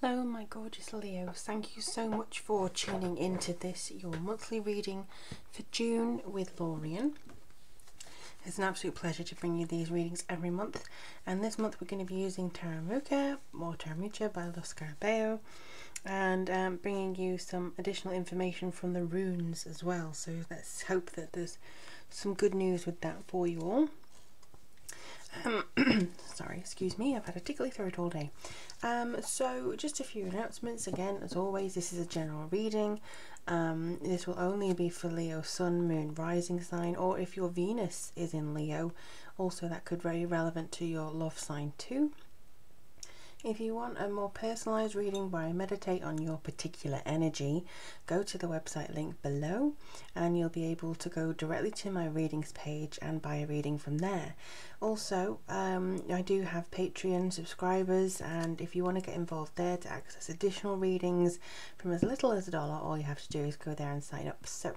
Hello my gorgeous Leos, thank you so much for tuning into this, your monthly reading for June with Lorien. It's an absolute pleasure to bring you these readings every month, and this month we're going to be using Taramuka or Taramucha by Los Scarabeo, and bringing you some additional information from the runes as well, so let's hope that there's some good news with that for you all. Sorry, excuse me, I've had a tickly throat all day. So just a few announcements. Again, as always, this is a general reading. This will only be for Leo Sun, Moon, Rising sign, or if your Venus is in Leo, also that could be very relevant to your love sign too. If you want a more personalised reading where I meditate on your particular energy, go to the website link below and you'll be able to go directly to my readings page and buy a reading from there. Also, I do have Patreon subscribers, and if you want to get involved there to access additional readings from as little as $1, all you have to do is go there and sign up. So,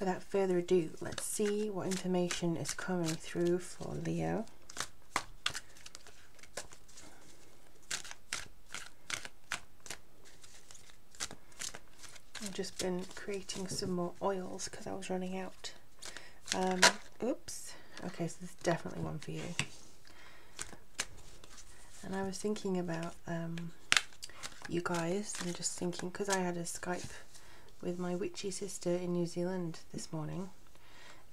without further ado, let's see what information is coming through for Leo. I've just been creating some more oils because I was running out. Oops. Okay, so this is definitely one for you. And I was thinking about you guys, and just thinking, because I had a Skype with my witchy sister in New Zealand this morning,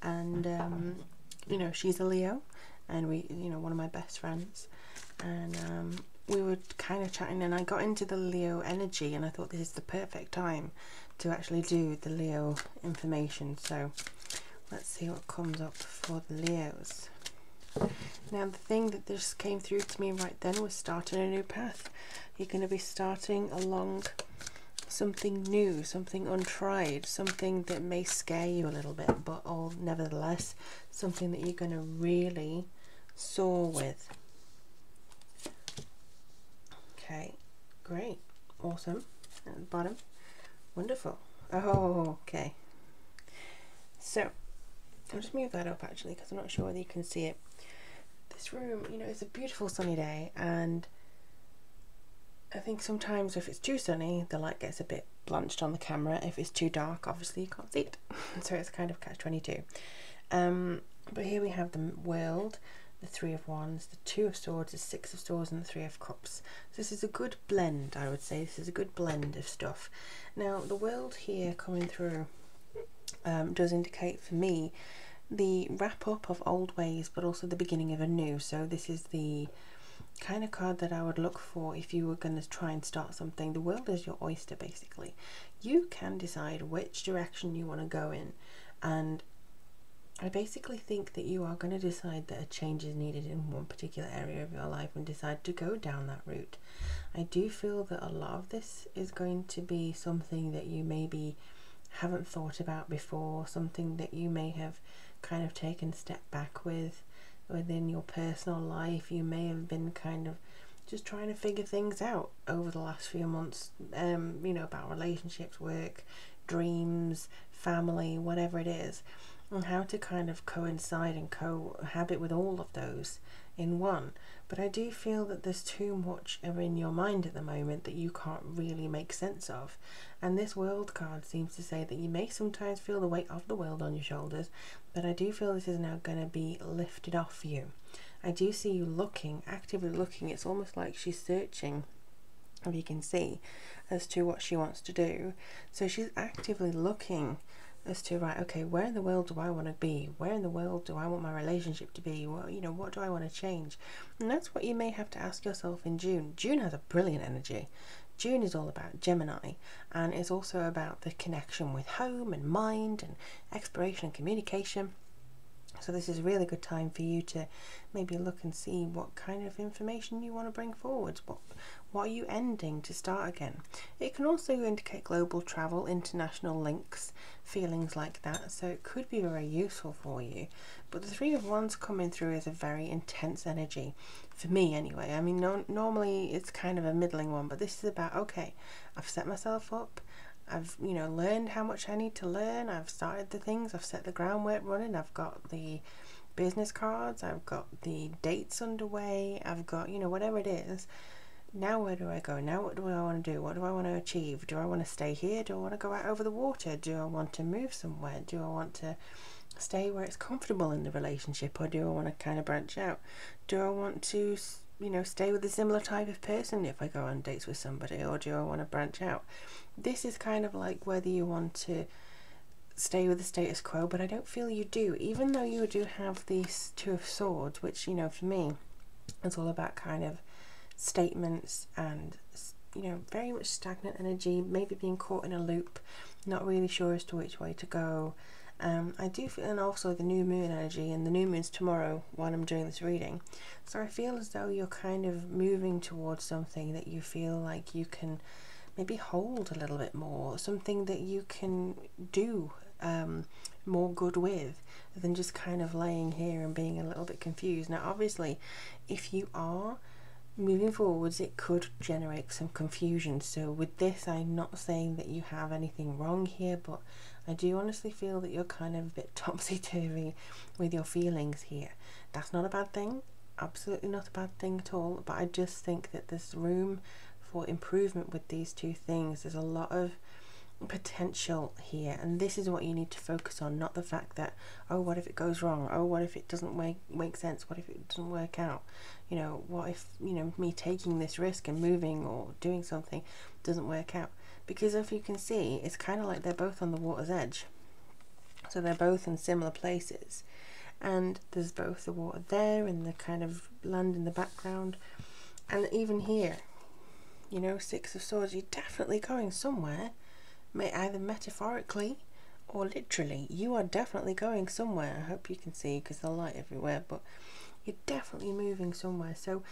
and you know, she's a Leo, and we, you know, one of my best friends, and we were kind of chatting, and I got into the Leo energy, and I thought this is the perfect time to actually do the Leo information. So let's see what comes up for the Leos. Now, the thing that just came through to me right then was starting a new path. You're going to be starting along something new, something untried, something that may scare you a little bit, but all nevertheless something that you're going to really soar with. Okay, great, awesome. At the bottom, wonderful. Oh, okay. So I'll just move that up actually, because I'm not sure whether you can see it. This room, you know, it's a beautiful sunny day, and I think sometimes if it's too sunny, the light gets a bit blanched on the camera. If it's too dark, obviously you can't see it. So it's kind of catch-22. But here we have the World, the Three of Wands, the Two of Swords, the Six of Swords, and the Three of Cups. So this is a good blend, I would say. This is a good blend of stuff. Now, the World here coming through does indicate for me the wrap up of old ways, but also the beginning of a new. So this is the kind of card that I would look for if you were going to try and start something. The world is your oyster, basically. You can decide which direction you want to go in, and I basically think that you are going to decide that a change is needed in one particular area of your life and decide to go down that route. I do feel that a lot of this is going to be something that you maybe haven't thought about before, something that you may have kind of taken a step back with within your personal life. You may have been kind of just trying to figure things out over the last few months, you know, about relationships, work, dreams, family, whatever it is, and how to kind of coincide and cohabit with all of those in one. But I do feel that there's too much in your mind at the moment that you can't really make sense of, and this World card seems to say that you may sometimes feel the weight of the world on your shoulders, but I do feel this is now going to be lifted off you. I do see you looking, actively looking. It's almost like she's searching, if you can see, as to what she wants to do. So she's actively looking as to, right, okay, where in the world do I want to be? Where in the world do I want my relationship to be? Well, you know, what do I want to change? And that's what you may have to ask yourself in June. June has a brilliant energy. June is all about Gemini, and it's also about the connection with home and mind and exploration and communication. So this is a really good time for you to maybe look and see what kind of information you want to bring forward. What are you ending to start again? It can also indicate global travel, international links, feelings like that. So it could be very useful for you. But the Three of Wands coming through is a very intense energy, for me anyway. I mean, normally it's kind of a middling one, but this is about, okay, I've set myself up. I've, you know, learned how much I need to learn. I've started the things. I've set the groundwork running. I've got the business cards. I've got the dates underway. I've got, you know, whatever it is. Now where do I go? Now what do I want to do? What do I want to achieve? Do I want to stay here? Do I want to go out over the water? Do I want to move somewhere? Do I want to stay where it's comfortable in the relationship, or do I want to kind of branch out? Do I want to, you know, stay with a similar type of person if I go on dates with somebody, or do I want to branch out? This is kind of like whether you want to stay with the status quo, but I don't feel you do, even though you do have these Two of Swords, which, you know, for me, it's all about kind of statements and, you know, very much stagnant energy, maybe being caught in a loop, not really sure as to which way to go. I do feel, and also the new moon energy, and the new moon's tomorrow while I'm doing this reading, so I feel as though you're kind of moving towards something that you feel like you can maybe hold a little bit more, something that you can do more good with than just kind of laying here and being a little bit confused. Now obviously if you are moving forwards, it could generate some confusion, so with this I'm not saying that you have anything wrong here, but I do honestly feel that you're kind of a bit topsy-turvy with your feelings here. That's not a bad thing, absolutely not a bad thing at all, but I just think that there's room for improvement with these two things. There's a lot of potential here, and this is what you need to focus on, not the fact that, oh, what if it goes wrong, oh, what if it doesn't make sense, what if it doesn't work out, you know, what if, you know, me taking this risk and moving or doing something doesn't work out. Because if you can see, it's kind of like they're both on the water's edge, so they're both in similar places, and there's both the water there and the kind of land in the background, and even here, you know, Six of Swords, you're definitely going somewhere, either metaphorically or literally. You are definitely going somewhere. I hope you can see because there's light everywhere, but you're definitely moving somewhere. So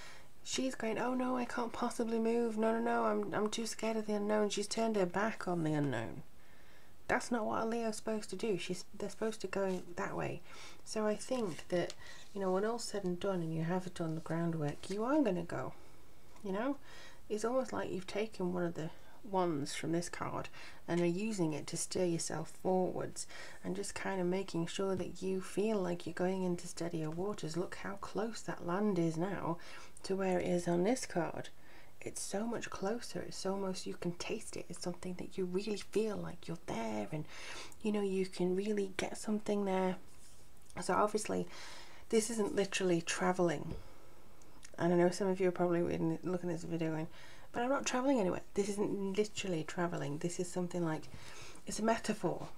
she's going, oh no, I can't possibly move, no, I'm too scared of the unknown. She's turned her back on the unknown. That's not what a Leo's supposed to do. They're supposed to go that way. So I think that, you know, when all's said and done and you have done the groundwork, you are going to go, you know. It's almost like you've taken one of the wands from this card and are using it to steer yourself forwards and just kind of making sure that you feel like you're going into steadier waters. Look how close that land is now to where it is on this card. It's so much closer. It's almost, you can taste it. It's something that you really feel like you're there, and you know, you can really get something there. So obviously this isn't literally traveling, and I know some of you are probably looking at this video going, but I'm not traveling anywhere. This isn't literally traveling. This is something like, it's a metaphor.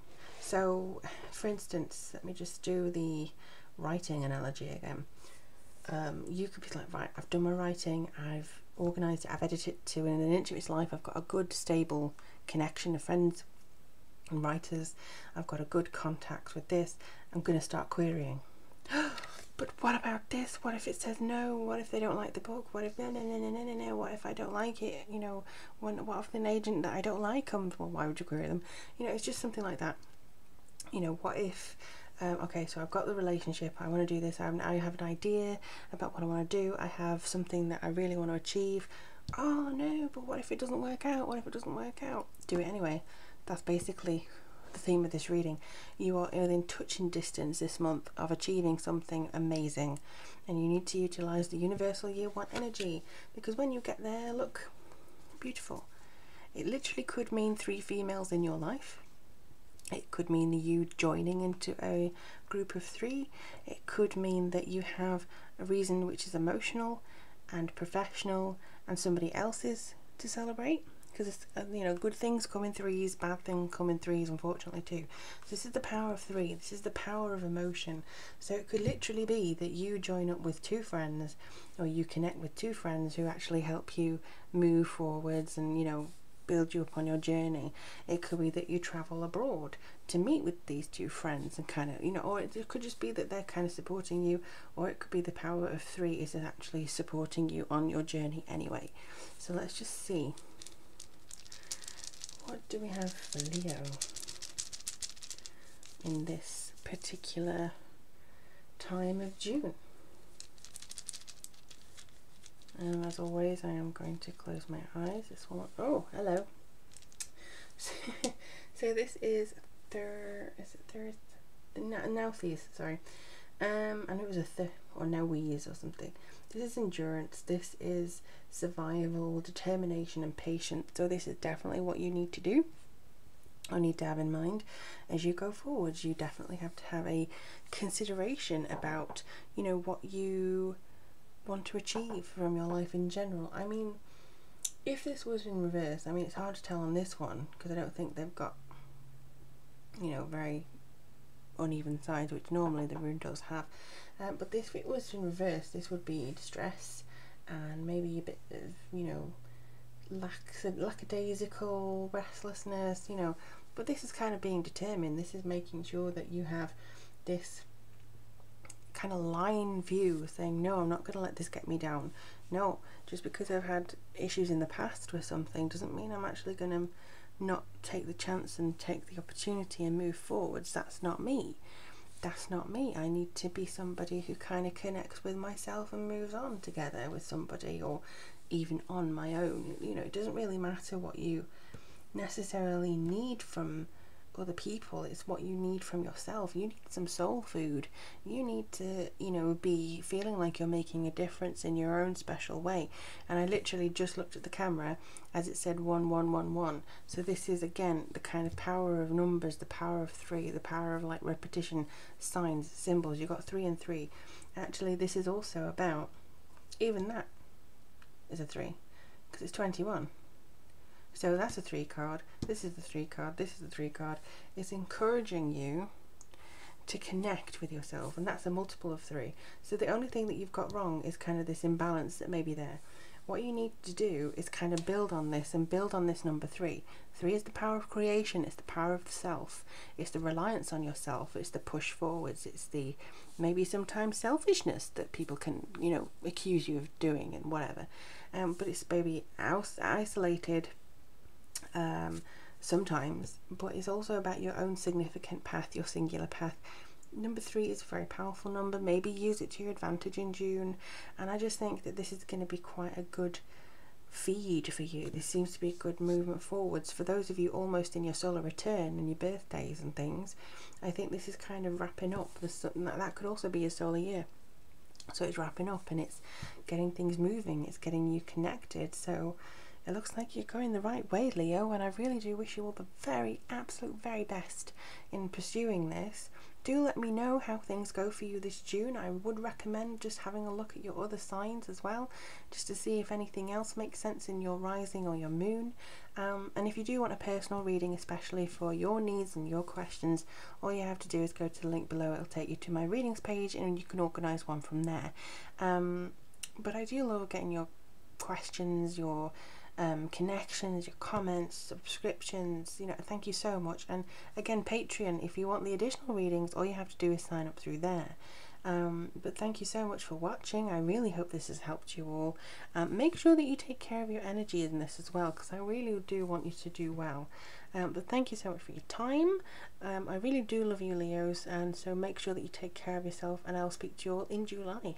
So for instance, let me just do the writing analogy again. You could be like, right, I've done my writing, I've organised it, I've edited it to in an inch of its life, I've got a good stable connection of friends and writers, I've got a good contact with this, I'm going to start querying. But what about this? What if it says no? What if they don't like the book? What if no? What if I don't like it? You know, what if an agent that I don't like comes? Well, why would you query them? You know, it's just something like that. You know, what if? Okay, so I've got the relationship. I want to do this. I have an idea about what I want to do. I have something that I really want to achieve. Oh no! But what if it doesn't work out? What if it doesn't work out? Do it anyway. That's basically the theme of this reading. You are within touching distance this month of achieving something amazing, and you need to utilize the universal year one energy, because when you get there, look, beautiful. It literally could mean 3 females in your life. It could mean you joining into a group of 3. It could mean that you have a reason which is emotional and professional and somebody else's to celebrate. Because, you know, good things come in 3s, bad things come in 3s, unfortunately, too. So this is the power of 3. This is the power of emotion. So it could literally be that you join up with 2 friends, or you connect with 2 friends who actually help you move forwards and, you know, build you up on your journey. It could be that you travel abroad to meet with these 2 friends and kind of, you know, or it could just be that they're kind of supporting you, or it could be the power of 3 is actually supporting you on your journey anyway. So let's just see. What do we have for Leo in this particular time of June? As always, I am going to close my eyes. This one, oh, hello. So this is Nauthies, sorry. And it was or no wheeze or something. This is endurance, this is survival, determination and patience. So this is definitely what you need to do, or need to have in mind as you go forwards. You definitely have to have a consideration about, you know, what you want to achieve from your life in general. I mean, if this was in reverse, I mean, it's hard to tell on this one because I don't think they've got, you know, very uneven sides, which normally the rune does have. But this, if it was in reverse, this would be distress and maybe a bit of, you know, lackadaisical restlessness, you know. But this is kind of being determined. This is making sure that you have this kind of line view, saying, no, I'm not going to let this get me down. No, just because I've had issues in the past with something doesn't mean I'm actually going to not take the chance and take the opportunity and move forwards. That's not me. That's not me. I need to be somebody who kind of connects with myself and moves on together with somebody, or even on my own. You know, it doesn't really matter what you necessarily need from other people, it's what you need from yourself. You need some soul food. You need to, you know, be feeling like you're making a difference in your own special way. And I literally just looked at the camera as it said 1111. So this is again the kind of power of numbers, the power of 3, the power of like repetition, signs, symbols. You've got 3 and 3. Actually, this is also about, even that is a 3 because it's 21. So that's a 3 card, this is the 3 card, this is the 3 card. It's encouraging you to connect with yourself, and that's a multiple of 3. So the only thing that you've got wrong is kind of this imbalance that may be there. What you need to do is kind of build on this and build on this number 3. 3 is the power of creation, it's the power of the self, it's the reliance on yourself, it's the push forwards, it's the maybe sometimes selfishness that people can, you know, accuse you of doing and whatever. But it's maybe isolated, sometimes, but it's also about your own significant path, your singular path. Number 3 is a very powerful number. Maybe use it to your advantage in June, and I just think that this is going to be quite a good feed for you. This seems to be a good movement forwards for those of you almost in your solar return and your birthdays and things. I think this is kind of wrapping up. That could also be your solar year, so it's wrapping up and it's getting things moving, it's getting you connected. So it looks like you're going the right way, Leo, and I really do wish you all the very, absolute very best in pursuing this. Do let me know how things go for you this June. I would recommend just having a look at your other signs as well, just to see if anything else makes sense in your rising or your moon. And if you do want a personal reading, especially for your needs and your questions, all you have to do is go to the link below. It'll take you to my readings page and you can organise one from there. But I do love getting your questions, your connections, your comments, subscriptions, you know. Thank you so much. And again, Patreon, if you want the additional readings, all you have to do is sign up through there. But thank you so much for watching. I really hope this has helped you all. Make sure that you take care of your energy in this as well, because I really do want you to do well. But thank you so much for your time. I really do love you, Leos, and so make sure that you take care of yourself, and I'll speak to you all in July.